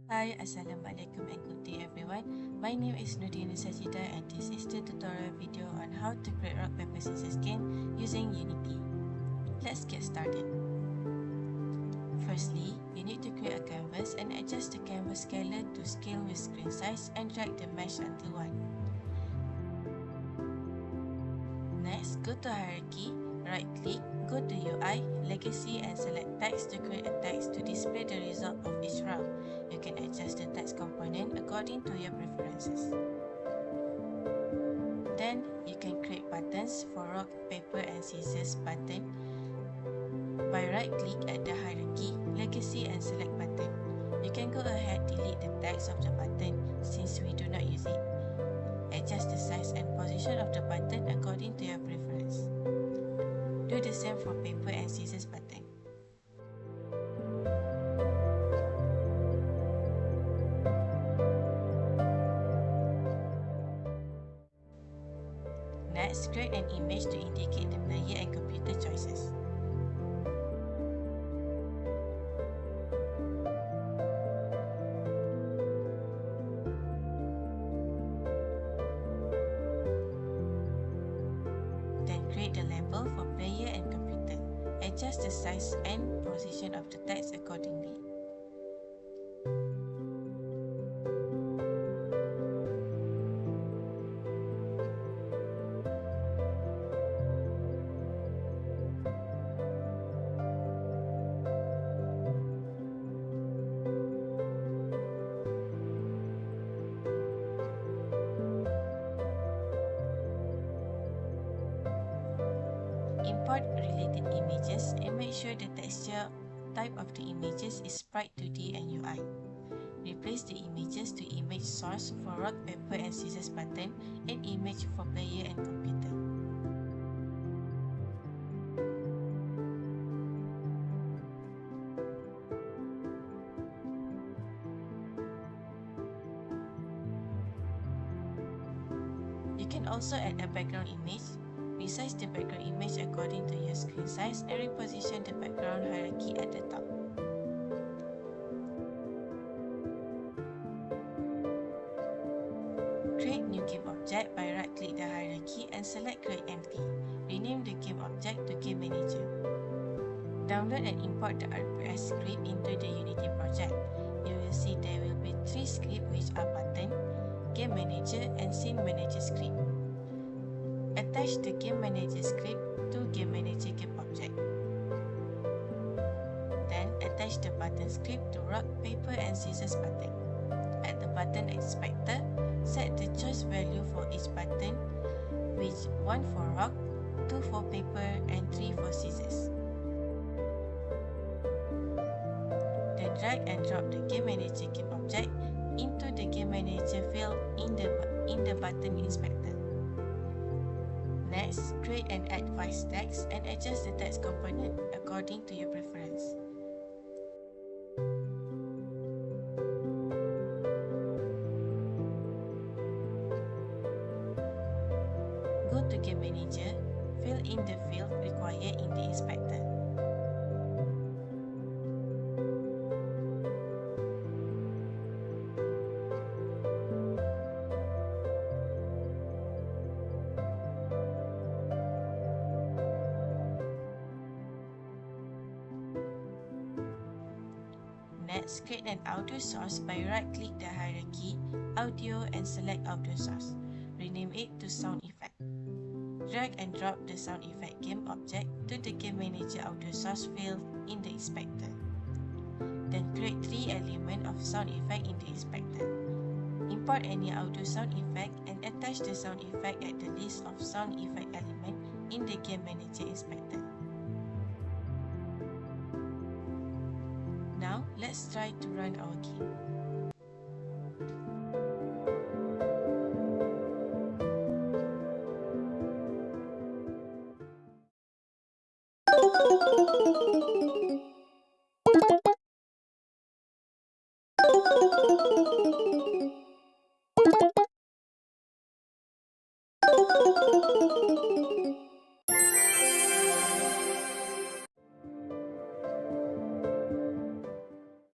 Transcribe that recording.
Hi, Assalamualaikum and good day everyone. My name is Nur Dinie Sajeeda and this is the tutorial video on how to create rock paper scissors game using Unity. Let's get started. Firstly, you need to create a canvas and adjust the canvas scaler to scale with screen size and drag the mesh until 1. Next, go to Hierarchy, right click, go to UI, Legacy and select Text to create a text to display the result of each round. You can adjust the text component according to your preferences. Then, you can create buttons for rock, paper and scissors button by right click at the Hierarchy, Legacy and select button. You can go ahead delete the text of the button since we do not use it. Adjust the size and position of the button according to your preference. Do the same for paper and scissors button. Next, create an image to indicate the player and computer choices. Then create the label for player and computer. Adjust the size and position of the text accordingly. Import related images and make sure the texture type of the images is Sprite 2D and UI. Replace the images to image source for rock, paper and scissors button and image for player and computer. You can also add a background image. Resize the background image according to your screen size and reposition the background hierarchy at the top. Create new game object by right-click the hierarchy and select Create Empty. Rename the game object to Game Manager. Download and import the RPS script into the Unity project. You will see there will be 3 scripts which are Button, Game Manager and Scene Manager script. Attach the Game Manager script to Game Manager game object. Then attach the button script to rock, paper and scissors button. At the button inspector, set the choice value for each button, which 1 for rock, 2 for paper and 3 for scissors. Then drag and drop the Game Manager game object into the Game Manager field in the button inspector. Next, create and add 5 text and adjust the text component according to your preference. Go to Game Manager, fill in the field required in the inspector. Next, create an audio source by right-click the hierarchy, audio and select audio source. Rename it to sound effect. Drag and drop the sound effect game object to the Game Manager audio source field in the inspector. Then create 3 elements of sound effect in the inspector. Import any audio sound effect and attach the sound effect at the list of sound effect element in the Game Manager inspector. Now, let's try to run our game.